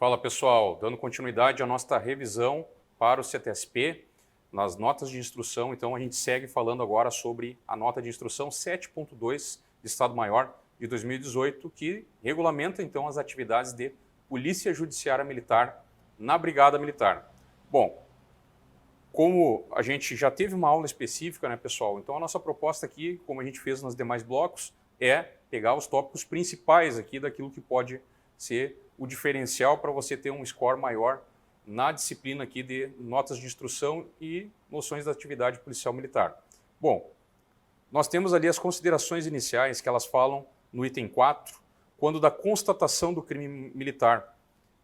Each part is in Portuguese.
Fala pessoal, dando continuidade à nossa revisão para o CTSP, nas notas de instrução, então a gente segue falando agora sobre a nota de instrução 7.2 de Estado-Maior de 2018, que regulamenta então as atividades de Polícia Judiciária Militar na Brigada Militar. Bom, como a gente já teve uma aula específica, né, pessoal, então a nossa proposta aqui, como a gente fez nos demais blocos, é pegar os tópicos principais aqui daquilo que pode ser o diferencial para você ter um score maior na disciplina aqui de notas de instrução e noções da atividade policial militar. Bom, nós temos ali as considerações iniciais que elas falam no item 4, quando da constatação do crime militar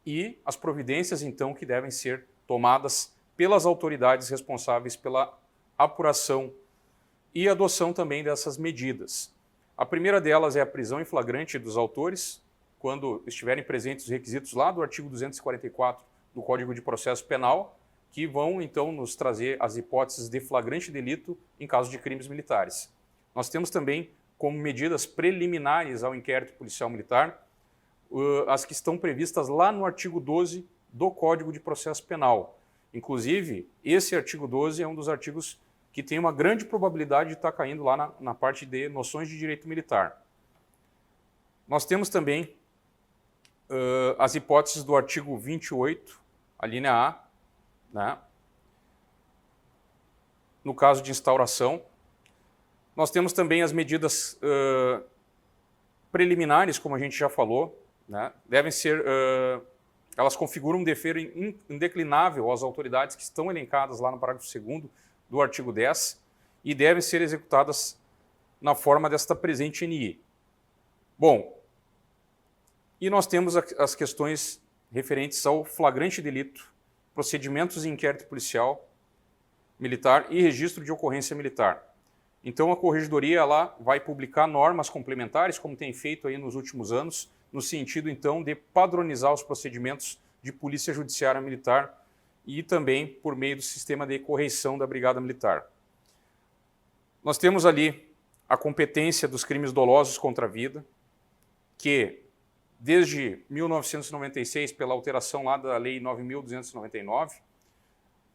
e as providências então que devem ser tomadas pelas autoridades responsáveis pela apuração e adoção também dessas medidas. A primeira delas é a prisão em flagrante dos autores, quando estiverem presentes os requisitos lá do artigo 244 do Código de Processo Penal, que vão então nos trazer as hipóteses de flagrante delito em caso de crimes militares. Nós temos também como medidas preliminares ao inquérito policial militar as que estão previstas lá no artigo 12 do Código de Processo Penal. Inclusive, esse artigo 12 é um dos artigos que tem uma grande probabilidade de estar caindo lá na parte de noções de direito militar. Nós temos também as hipóteses do artigo 28, a linha A, né? No caso de instauração. Nós temos também as medidas preliminares, como a gente já falou, né? Devem ser, elas configuram um dever indeclinável às autoridades que estão elencadas lá no parágrafo 2º do artigo 10 e devem ser executadas na forma desta presente NI. Bom, e nós temos as questões referentes ao flagrante delito, procedimentos de inquérito policial militar e registro de ocorrência militar. Então a Corregedoria lá vai publicar normas complementares, como tem feito aí nos últimos anos, no sentido então de padronizar os procedimentos de Polícia Judiciária Militar e também por meio do sistema de correição da Brigada Militar. Nós temos ali a competência dos crimes dolosos contra a vida, que desde 1996, pela alteração lá da Lei 9.299,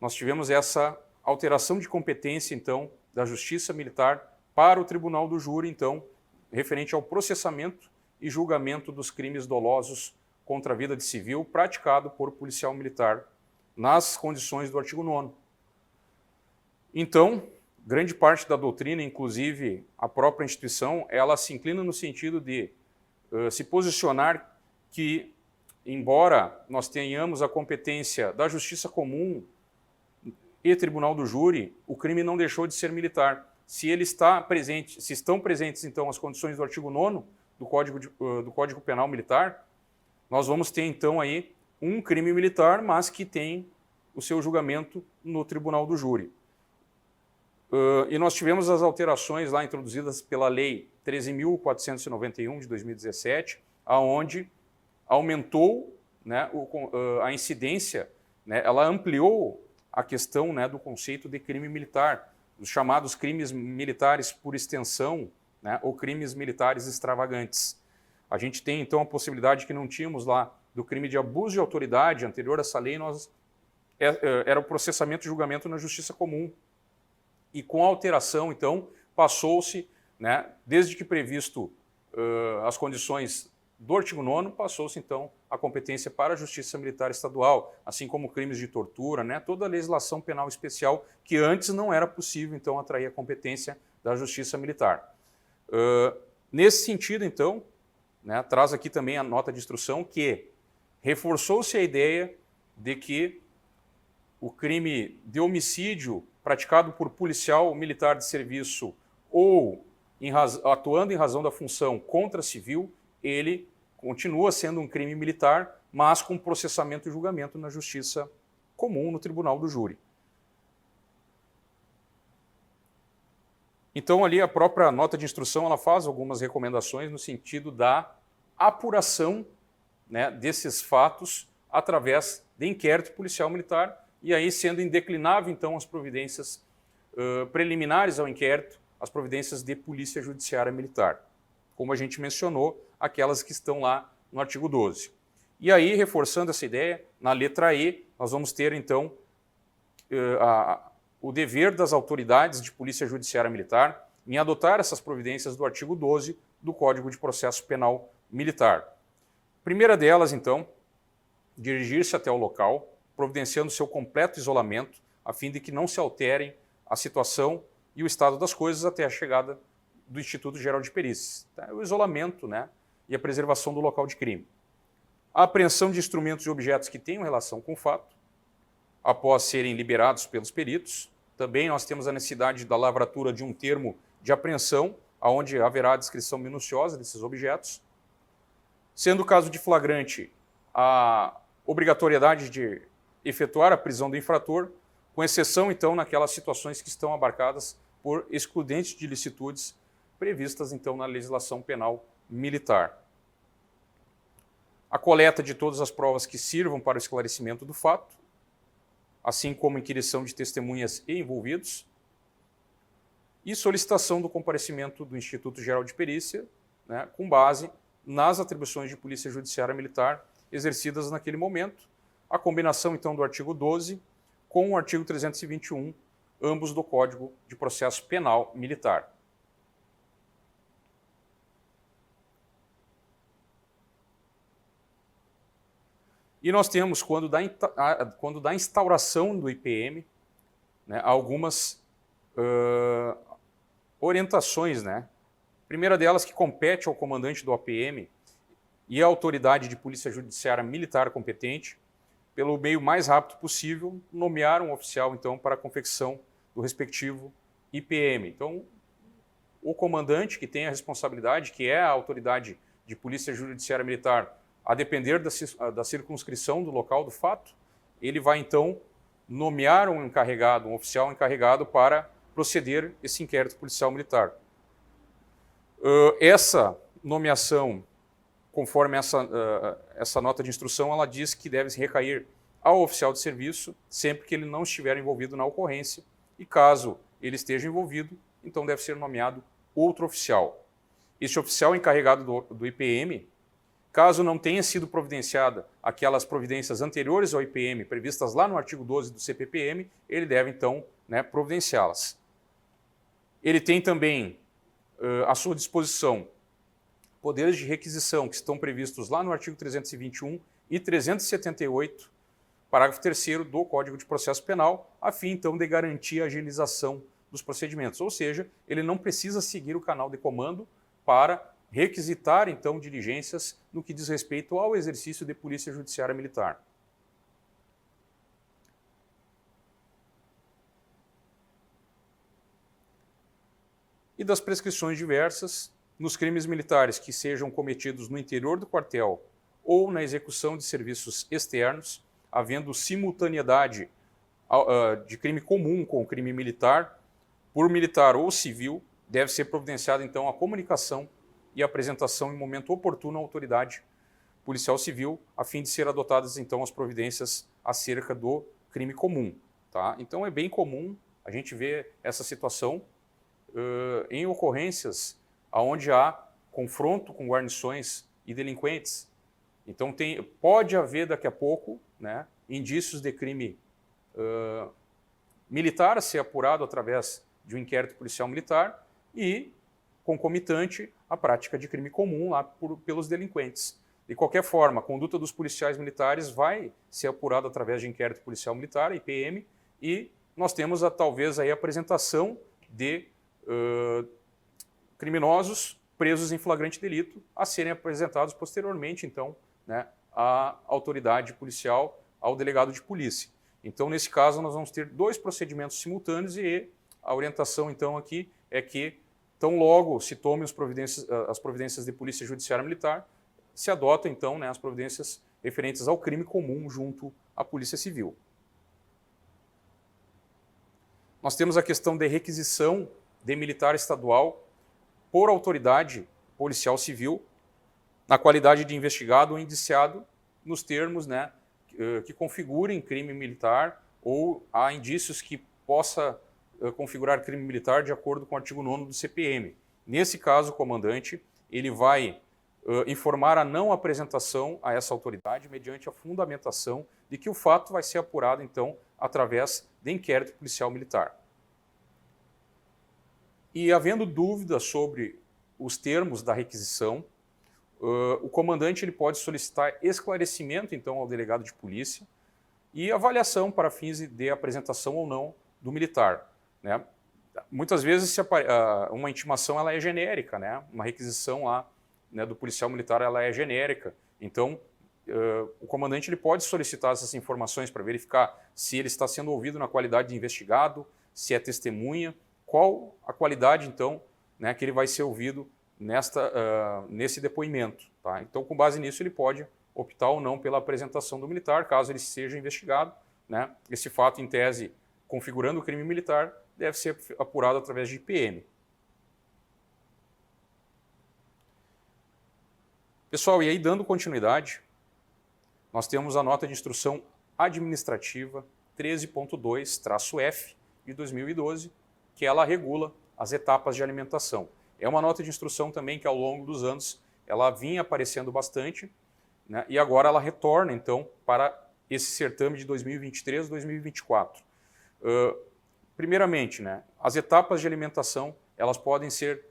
nós tivemos essa alteração de competência, então, da Justiça Militar para o Tribunal do Júri, então, referente ao processamento e julgamento dos crimes dolosos contra a vida de civil praticado por policial militar nas condições do artigo 9º. Então, grande parte da doutrina, inclusive a própria instituição, ela se inclina no sentido de se posicionar que, embora nós tenhamos a competência da Justiça Comum e Tribunal do Júri, o crime não deixou de ser militar. Se ele está presente, se estão presentes então as condições do artigo 9º do Código Penal Militar, nós vamos ter então aí um crime militar, mas que tem o seu julgamento no Tribunal do Júri. E nós tivemos as alterações lá introduzidas pela Lei 13.491 de 2017, aonde aumentou, né, a incidência, né, ela ampliou a questão, né, do conceito de crime militar, os chamados crimes militares por extensão, né, ou crimes militares extravagantes. A gente tem então a possibilidade que não tínhamos lá do crime de abuso de autoridade. Anterior a essa lei, era o processamento e julgamento na Justiça Comum. E com a alteração, então, passou-se, né, desde que previsto as condições do artigo 9º, passou-se, então, a competência para a Justiça Militar Estadual, assim como crimes de tortura, né, toda a legislação penal especial, que antes não era possível, então, atrair a competência da Justiça Militar. Nesse sentido, então, né, traz aqui também a nota de instrução que reforçou-se a ideia de que o crime de homicídio praticado por policial militar de serviço ou atuando em razão da função contra civil, ele continua sendo um crime militar, mas com processamento e julgamento na Justiça Comum, no Tribunal do Júri. Então, ali a própria nota de instrução ela faz algumas recomendações no sentido da apuração, né, desses fatos através de inquérito policial militar, e aí sendo indeclinável, então, as providências preliminares ao inquérito, as providências de Polícia Judiciária Militar. Como a gente mencionou, aquelas que estão lá no artigo 12. E aí, reforçando essa ideia, na letra E, nós vamos ter, então, o dever das autoridades de Polícia Judiciária Militar em adotar essas providências do artigo 12 do Código de Processo Penal Militar. Primeira delas, então, dirigir-se até o local, providenciando seu completo isolamento, a fim de que não se alterem a situação e o estado das coisas até a chegada do Instituto Geral de Perícias. O isolamento, né, e a preservação do local de crime. A apreensão de instrumentos e objetos que tenham relação com o fato, após serem liberados pelos peritos. Também nós temos a necessidade da lavratura de um termo de apreensão, onde haverá a descrição minuciosa desses objetos. Sendo o caso de flagrante, a obrigatoriedade de efetuar a prisão do infrator, com exceção, então, naquelas situações que estão abarcadas por excludentes de ilicitudes previstas, então, na legislação penal militar. A coleta de todas as provas que sirvam para o esclarecimento do fato, assim como inquirição de testemunhas e envolvidos, e solicitação do comparecimento do Instituto Geral de Perícia, né, com base nas atribuições de Polícia Judiciária Militar exercidas naquele momento, a combinação, então, do artigo 12 com o artigo 321, ambos do Código de Processo Penal Militar. E nós temos, quando da instauração do IPM, né, algumas orientações. Né? A primeira delas, que compete ao comandante do APM e à autoridade de Polícia Judiciária Militar competente, pelo meio mais rápido possível, nomear um oficial, então, para a confecção do respectivo IPM. Então, o comandante, que tem a responsabilidade, que é a autoridade de Polícia Judiciária Militar, a depender da circunscrição do local do fato, ele vai, então, nomear um encarregado, um oficial encarregado para proceder esse inquérito policial militar. Essa nomeação, conforme essa nota de instrução, ela diz que deve recair ao oficial de serviço sempre que ele não estiver envolvido na ocorrência e, caso ele esteja envolvido, então deve ser nomeado outro oficial. Este oficial encarregado do IPM, caso não tenha sido providenciada aquelas providências anteriores ao IPM, previstas lá no artigo 12 do CPPM, ele deve, então, né, providenciá-las. Ele tem também à sua disposição poderes de requisição que estão previstos lá no artigo 321 e 378, parágrafo 3º do Código de Processo Penal, a fim, então, de garantir a agilização dos procedimentos. Ou seja, ele não precisa seguir o canal de comando para requisitar, então, diligências no que diz respeito ao exercício de Polícia Judiciária Militar. E das prescrições diversas, nos crimes militares que sejam cometidos no interior do quartel ou na execução de serviços externos, havendo simultaneidade de crime comum com o crime militar, por militar ou civil, deve ser providenciada, então, a comunicação e apresentação em momento oportuno à autoridade policial civil, a fim de ser adotadas, então, as providências acerca do crime comum. Tá? Então, é bem comum a gente ver essa situação em ocorrências onde há confronto com guarnições e delinquentes. Então, pode haver, daqui a pouco, né, indícios de crime militar a ser apurado através de um inquérito policial militar e, concomitante, a prática de crime comum lá pelos delinquentes. De qualquer forma, a conduta dos policiais militares vai ser apurada através de inquérito policial militar, IPM, e nós temos, talvez, aí, a apresentação de criminosos presos em flagrante delito a serem apresentados posteriormente, então, né, à autoridade policial, ao delegado de polícia. Então, nesse caso, nós vamos ter dois procedimentos simultâneos e a orientação, então, aqui é que, tão logo se tomem as providências de Polícia Judiciária Militar, se adotam, então, né, as providências referentes ao crime comum junto à Polícia Civil. Nós temos a questão de requisição de militar estadual por autoridade policial civil, na qualidade de investigado ou indiciado, nos termos, né, que configurem crime militar ou há indícios que possa configurar crime militar de acordo com o artigo 9º do CPM. Nesse caso, o comandante ele vai informar a não apresentação a essa autoridade mediante a fundamentação de que o fato vai ser apurado, então, através de inquérito policial militar. E havendo dúvida sobre os termos da requisição, o comandante ele pode solicitar esclarecimento, então, ao delegado de polícia e avaliação para fins de apresentação ou não do militar, né? Muitas vezes uma intimação ela é genérica, né? Uma requisição lá, né, do policial militar ela é genérica. Então, o comandante ele pode solicitar essas informações para verificar se ele está sendo ouvido na qualidade de investigado, se é testemunha, qual a qualidade, então, né, que ele vai ser ouvido nesse depoimento. Tá? Então, com base nisso, ele pode optar ou não pela apresentação do militar, caso ele seja investigado. Né? Esse fato, em tese, configurando o crime militar, deve ser apurado através de IPM. Pessoal, e aí dando continuidade, nós temos a nota de instrução administrativa 13.2-F de 2012, que ela regula as etapas de alimentação. É uma nota de instrução também que ao longo dos anos ela vinha aparecendo bastante, né, e agora ela retorna então para esse certame de 2023-2024. Primeiramente, né, as etapas de alimentação elas podem ser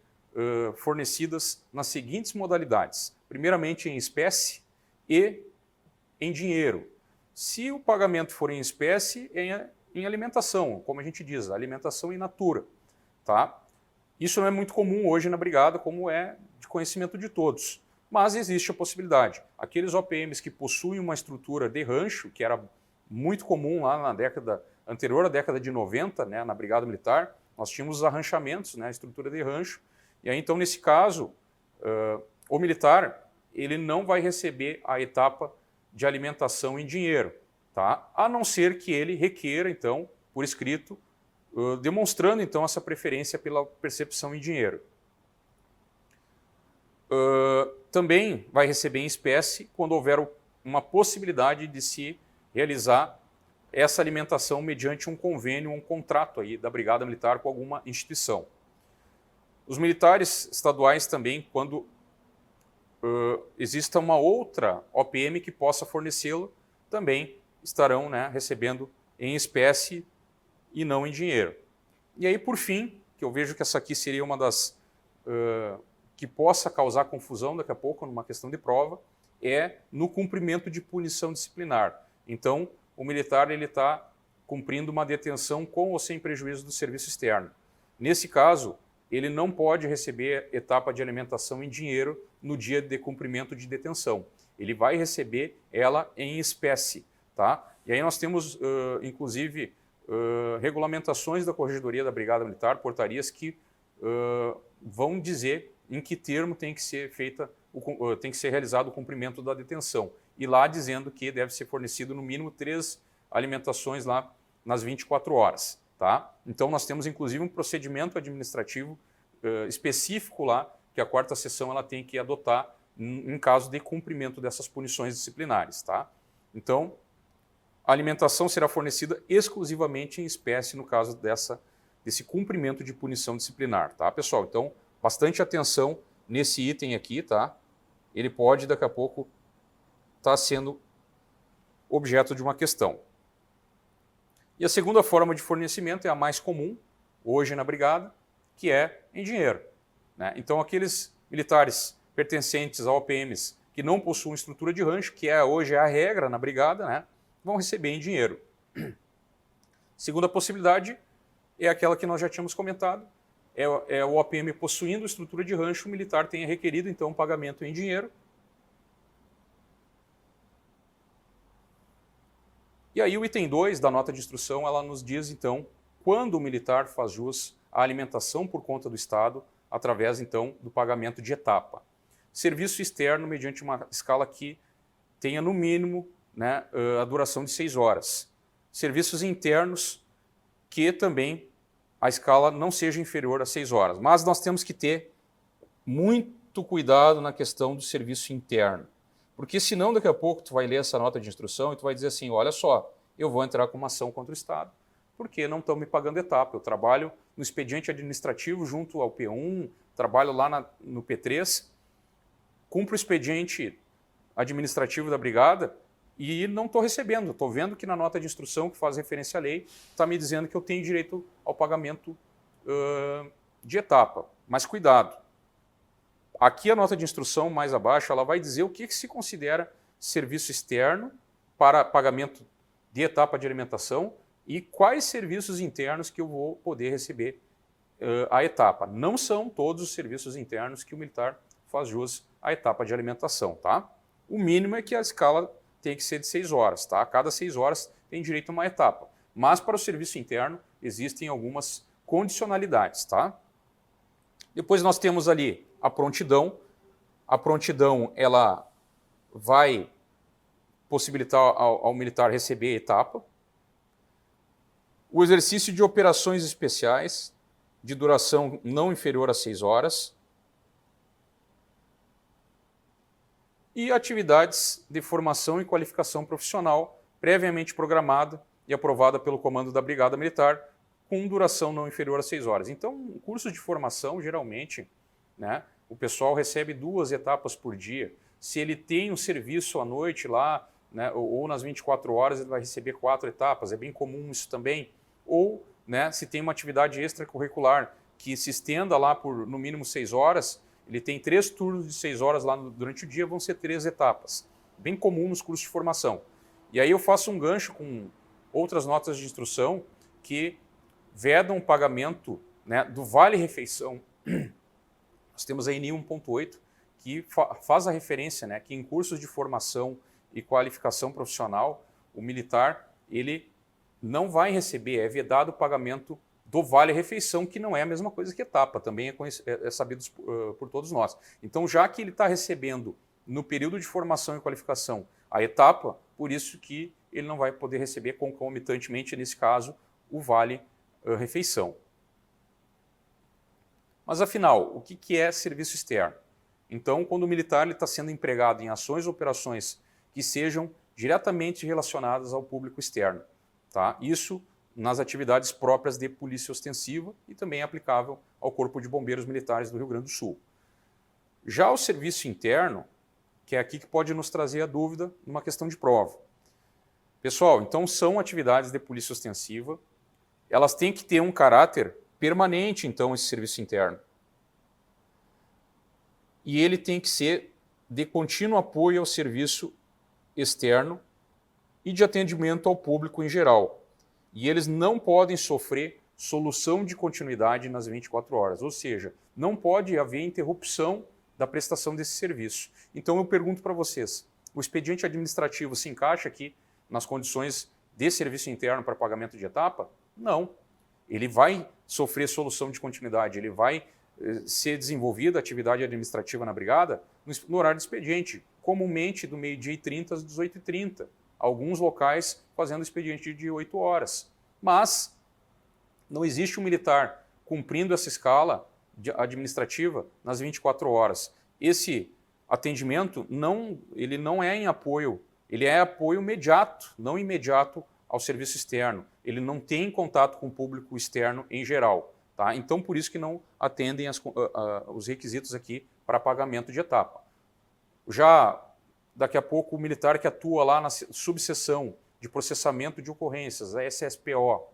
fornecidas nas seguintes modalidades. Primeiramente em espécie e em dinheiro. Se o pagamento for em espécie, em alimentação, como a gente diz, alimentação in natura. Tá? Isso não é muito comum hoje na brigada, como é de conhecimento de todos. Mas existe a possibilidade. Aqueles OPMs que possuem uma estrutura de rancho, que era muito comum lá na década anterior à década de 90, né, na Brigada Militar, nós tínhamos os arranchamentos, né, a estrutura de rancho. E aí, então, nesse caso, o militar ele não vai receber a etapa de alimentação em dinheiro, tá? A não ser que ele requeira, então, por escrito, demonstrando, então, essa preferência pela percepção em dinheiro. Também vai receber em espécie quando houver uma possibilidade de se realizar essa alimentação mediante um convênio, um contrato aí da Brigada Militar com alguma instituição. Os militares estaduais também, quando exista uma outra OPM que possa fornecê-lo, também estarão, né, recebendo em espécie e não em dinheiro. E aí, por fim, que eu vejo que essa aqui seria uma das que possa causar confusão daqui a pouco numa questão de prova, é no cumprimento de punição disciplinar. Então, o militar ele está cumprindo uma detenção com ou sem prejuízo do serviço externo. Nesse caso, ele não pode receber etapa de alimentação em dinheiro no dia de cumprimento de detenção. Ele vai receber ela em espécie. Tá? E aí nós temos, inclusive, regulamentações da Corregedoria da Brigada Militar, portarias que vão dizer em que termo tem que ser realizado o cumprimento da detenção. E lá dizendo que deve ser fornecido no mínimo 3 alimentações lá nas 24 horas. Tá? Então nós temos inclusive um procedimento administrativo específico lá que a 4ª seção ela tem que adotar em caso de cumprimento dessas punições disciplinares. Tá? Então a alimentação será fornecida exclusivamente em espécie no caso desse cumprimento de punição disciplinar. Tá, pessoal? Então bastante atenção nesse item aqui. Tá? Ele pode daqui a pouco estar sendo objeto de uma questão. E a segunda forma de fornecimento é a mais comum, hoje na brigada, que é em dinheiro. Né? Então, aqueles militares pertencentes a OPMs que não possuem estrutura de rancho, que hoje é a regra na brigada, né, vão receber em dinheiro. Segunda possibilidade é aquela que nós já tínhamos comentado, é o OPM possuindo estrutura de rancho, o militar tenha requerido, então, um pagamento em dinheiro. E aí o item 2 da nota de instrução, ela nos diz, então, quando o militar faz jus à alimentação por conta do Estado, através, então, do pagamento de etapa. Serviço externo mediante uma escala que tenha, no mínimo, né, a duração de 6 horas. Serviços internos que também a escala não seja inferior a 6 horas. Mas nós temos que ter muito cuidado na questão do serviço interno. Porque senão daqui a pouco tu vai ler essa nota de instrução e tu vai dizer assim, olha só, eu vou entrar com uma ação contra o Estado, porque não estão me pagando etapa. Eu trabalho no expediente administrativo junto ao P1, trabalho lá no P3, cumpro o expediente administrativo da brigada e não estou recebendo. Estou vendo que na nota de instrução que faz referência à lei está me dizendo que eu tenho direito ao pagamento de etapa. Mas cuidado, aqui a nota de instrução mais abaixo ela vai dizer o que se considera serviço externo para pagamento de etapa de alimentação e quais serviços internos que eu vou poder receber a etapa. Não são todos os serviços internos que o militar faz jus à etapa de alimentação, tá? O mínimo é que a escala tem que ser de 6 horas, tá? A cada 6 horas tem direito a uma etapa. Mas para o serviço interno existem algumas condicionalidades, tá? Depois nós temos ali a prontidão. A prontidão, ela vai possibilitar ao militar receber a etapa. O exercício de operações especiais de duração não inferior a 6 horas. E atividades de formação e qualificação profissional previamente programada e aprovada pelo comando da Brigada Militar com duração não inferior a 6 horas. Então, um curso de formação, geralmente, né, o pessoal recebe 2 etapas por dia. Se ele tem um serviço à noite lá, né, ou nas 24 horas, ele vai receber 4 etapas. É bem comum isso também. Ou, né, se tem uma atividade extracurricular que se estenda lá por, no mínimo, 6 horas, ele tem 3 turnos de 6 horas lá durante o dia, vão ser 3 etapas. Bem comum nos cursos de formação. E aí eu faço um gancho com outras notas de instrução que vedam o pagamento, né, do vale-refeição. Nós temos a NI 1.8, que faz a referência, né, que em cursos de formação e qualificação profissional, o militar ele não vai receber, é vedado o pagamento do vale-refeição, que não é a mesma coisa que etapa, também é sabido por todos nós. Então, já que ele está recebendo no período de formação e qualificação a etapa, por isso que ele não vai poder receber concomitantemente, nesse caso, o vale-refeição. Mas, afinal, o que é serviço externo? Então, quando o militar está sendo empregado em ações ou operações que sejam diretamente relacionadas ao público externo, tá? Isso nas atividades próprias de polícia ostensiva e também é aplicável ao Corpo de Bombeiros Militares do Rio Grande do Sul. Já o serviço interno, que é aqui que pode nos trazer a dúvida numa questão de prova. Pessoal, então são atividades de polícia ostensiva, elas têm que ter um caráter permanente, então, esse serviço interno. E ele tem que ser de contínuo apoio ao serviço externo e de atendimento ao público em geral. E eles não podem sofrer solução de continuidade nas 24 horas, ou seja, não pode haver interrupção da prestação desse serviço. Então eu pergunto para vocês, o expediente administrativo se encaixa aqui nas condições de serviço interno para pagamento de etapa? Não. Ele vai sofrer solução de continuidade, ele vai ser desenvolvida a atividade administrativa na brigada no horário de expediente, comumente do meio-dia e 30 às 18h30. Alguns locais fazendo expediente de 8 horas. Mas não existe um militar cumprindo essa escala administrativa nas 24 horas. Esse atendimento ele não é em apoio, ele é apoio imediato, não imediato ao serviço externo. Ele não tem contato com o público externo em geral. Tá? Então, por isso que não atendem os requisitos aqui para pagamento de etapa. Já daqui a pouco o militar que atua lá na subseção de processamento de ocorrências, a SSPO,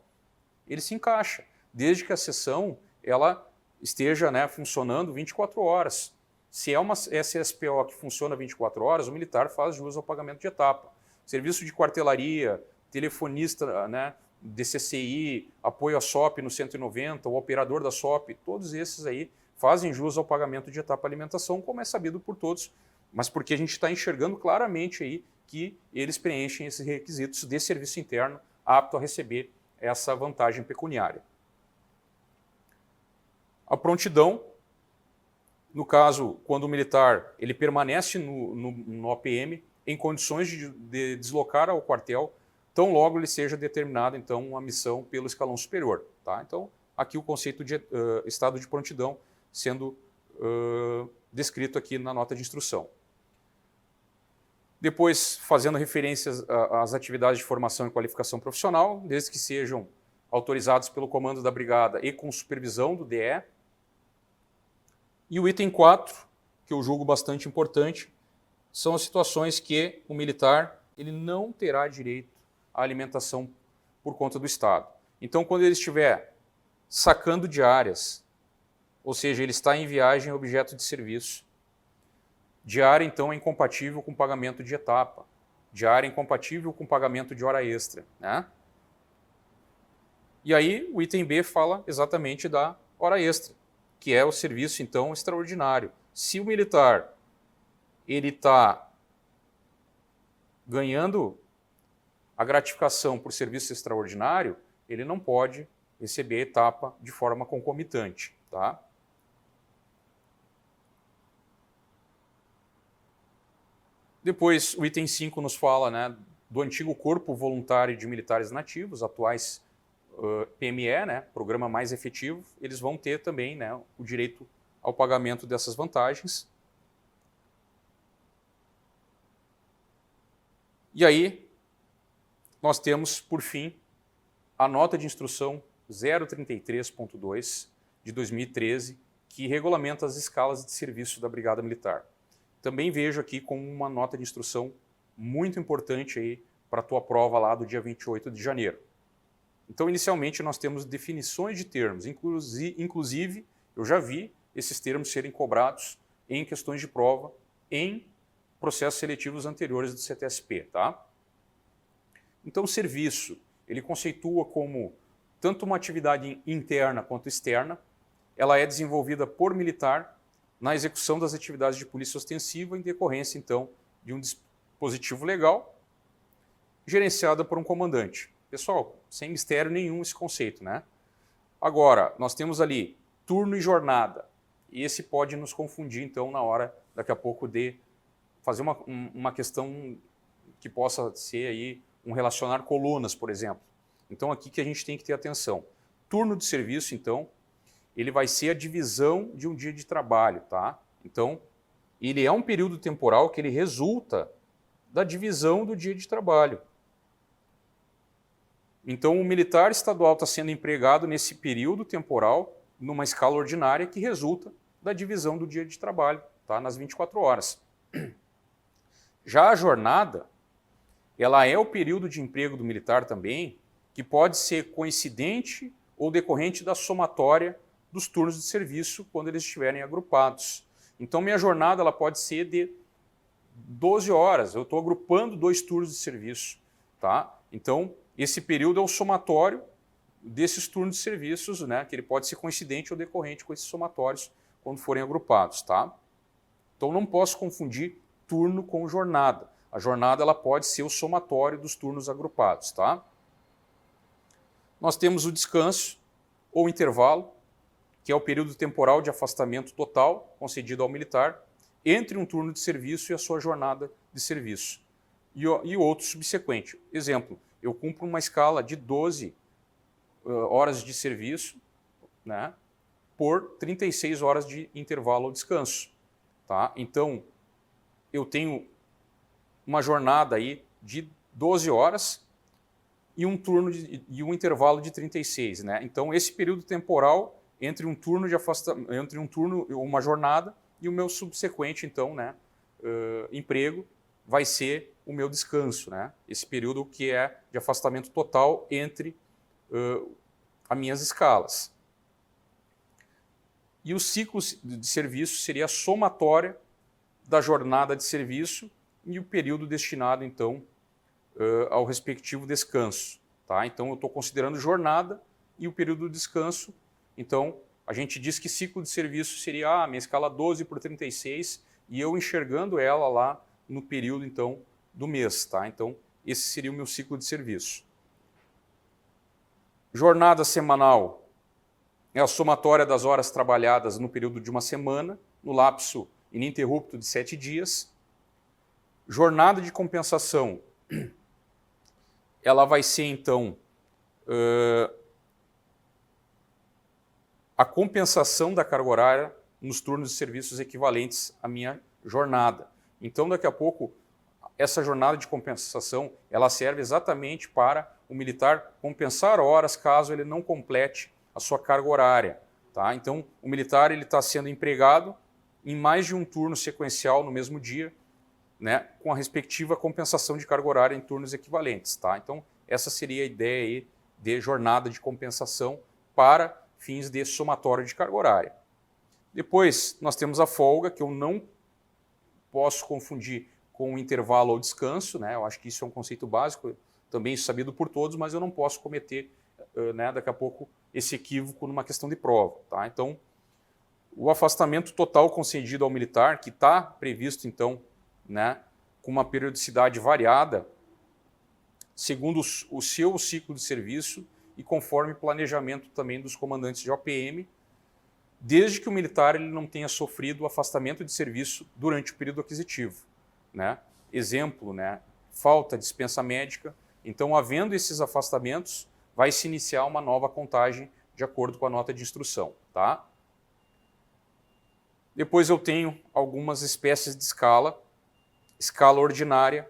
ele se encaixa, desde que a seção ela esteja, né, funcionando 24 horas. Se é uma SSPO que funciona 24 horas, o militar faz jus ao pagamento de etapa. Serviço de quartelaria, telefonista, né, DCCI, apoio à SOP no 190, o operador da SOP, todos esses aí fazem jus ao pagamento de etapa alimentação, como é sabido por todos, mas porque a gente está enxergando claramente aí que eles preenchem esses requisitos de serviço interno apto a receber essa vantagem pecuniária. A prontidão, no caso, quando o militar ele permanece no OPM em condições de deslocar ao quartel, tão logo ele seja determinado então uma missão pelo escalão superior. Tá? Então, aqui o conceito de estado de prontidão sendo descrito aqui na nota de instrução. Depois, fazendo referências às atividades de formação e qualificação profissional, desde que sejam autorizados pelo comando da brigada e com supervisão do DE. E o item 4, que eu julgo bastante importante, são as situações que o militar ele não terá direito à alimentação por conta do Estado. Então, quando ele estiver sacando diárias, ou seja, ele está em viagem objeto de serviço, diária, então, é incompatível com pagamento de etapa, diária é incompatível com pagamento de hora extra, né? E aí, o item B fala exatamente da hora extra, que é o serviço, então, extraordinário. Se o militar ele está ganhando a gratificação por serviço extraordinário, ele não pode receber a etapa de forma concomitante, tá? Depois, o item 5 nos fala, né, do antigo Corpo Voluntário de Militares Nativos, atuais PME, né, Programa Mais Efetivo, eles vão ter também, né, o direito ao pagamento dessas vantagens. E aí, nós temos, por fim, a nota de instrução 033.2 de 2013, que regulamenta as escalas de serviço da Brigada Militar. Também vejo aqui como uma nota de instrução muito importante aí para a tua prova lá do dia 28 de janeiro. Então, inicialmente, nós temos definições de termos, inclusive, eu já vi esses termos serem cobrados em questões de prova em processos seletivos anteriores do CTSP, tá? Então, o serviço, ele conceitua como tanto uma atividade interna quanto externa, ela é desenvolvida por militar na execução das atividades de polícia ostensiva em decorrência, então, de um dispositivo legal gerenciada por um comandante. Pessoal, sem mistério nenhum esse conceito, né? Agora, nós temos ali turno e jornada, e esse pode nos confundir, então, na hora, daqui a pouco, de fazer uma questão que possa ser aí um relacionar colunas, por exemplo. Então, aqui que a gente tem que ter atenção. Turno de serviço, então, ele vai ser a divisão de um dia de trabalho, tá? Então, ele é um período temporal que ele resulta da divisão do dia de trabalho. Então, o militar estadual está sendo empregado nesse período temporal, numa escala ordinária, que resulta da divisão do dia de trabalho, tá? Nas 24 horas. Já a jornada, ela é o período de emprego do militar também, que pode ser coincidente ou decorrente da somatória dos turnos de serviço quando eles estiverem agrupados. Então, minha jornada ela pode ser de 12 horas, eu estou agrupando 2 turnos de serviço, tá? Então, esse período é o somatório desses turnos de serviços, né, que ele pode ser coincidente ou decorrente com esses somatórios quando forem agrupados, tá? Então, não posso confundir turno com jornada. A jornada ela pode ser o somatório dos turnos agrupados, tá? Nós temos o descanso ou intervalo, que é o período temporal de afastamento total concedido ao militar entre um turno de serviço e a sua jornada de serviço. E outro subsequente. Exemplo, eu cumpro uma escala de 12 horas de serviço, né, por 36 horas de intervalo ou descanso. Tá? Então, eu tenho uma jornada aí de 12 horas e um turno e um intervalo de 36. Né? Então, esse período temporal entre um turno de afastamento, entre um turno, uma jornada e o meu subsequente, então, né, emprego, vai ser o meu descanso, né? Esse período que é de afastamento total entre as minhas escalas. E o ciclo de serviço seria a somatória da jornada de serviço e o período destinado, então, ao respectivo descanso. Tá? Então, eu estou considerando jornada e o período de descanso. Então, a gente diz que ciclo de serviço seria a minha escala 12 por 36 e eu enxergando ela lá no período, então, do mês. Tá? Então, esse seria o meu ciclo de serviço. Jornada semanal é a somatória das horas trabalhadas no período de uma semana, no lapso ininterrupto de 7 dias. Jornada de compensação, ela vai ser, então, a compensação da carga horária nos turnos de serviços equivalentes à minha jornada. Então, daqui a pouco, essa jornada de compensação, ela serve exatamente para o militar compensar horas caso ele não complete a sua carga horária. Tá? Então, o militar está sendo empregado em mais de um turno sequencial no mesmo dia, né, com a respectiva compensação de carga horária em turnos equivalentes. Tá? Então, essa seria a ideia aí de jornada de compensação para fins de somatório de carga horária. Depois, nós temos a folga, que eu não posso confundir com o intervalo ou descanso, né? Eu acho que isso é um conceito básico, também sabido por todos, mas eu não posso cometer, né, daqui a pouco, esse equívoco numa questão de prova. Tá? Então, o afastamento total concedido ao militar, que está previsto, então, né, com uma periodicidade variada, segundo o seu ciclo de serviço e conforme planejamento também dos comandantes de OPM, desde que o militar ele não tenha sofrido o afastamento de serviço durante o período aquisitivo. Né? Exemplo, né, falta de dispensa médica. Então, havendo esses afastamentos, vai se iniciar uma nova contagem de acordo com a nota de instrução. Tá? Depois eu tenho algumas espécies de escala: escala ordinária,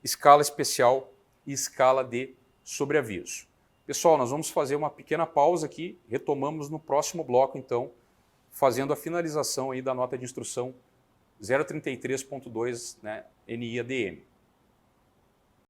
escala especial e escala de sobreaviso. Pessoal, nós vamos fazer uma pequena pausa aqui, retomamos no próximo bloco, então, fazendo a finalização aí da nota de instrução 033.2, né, NI-ADM.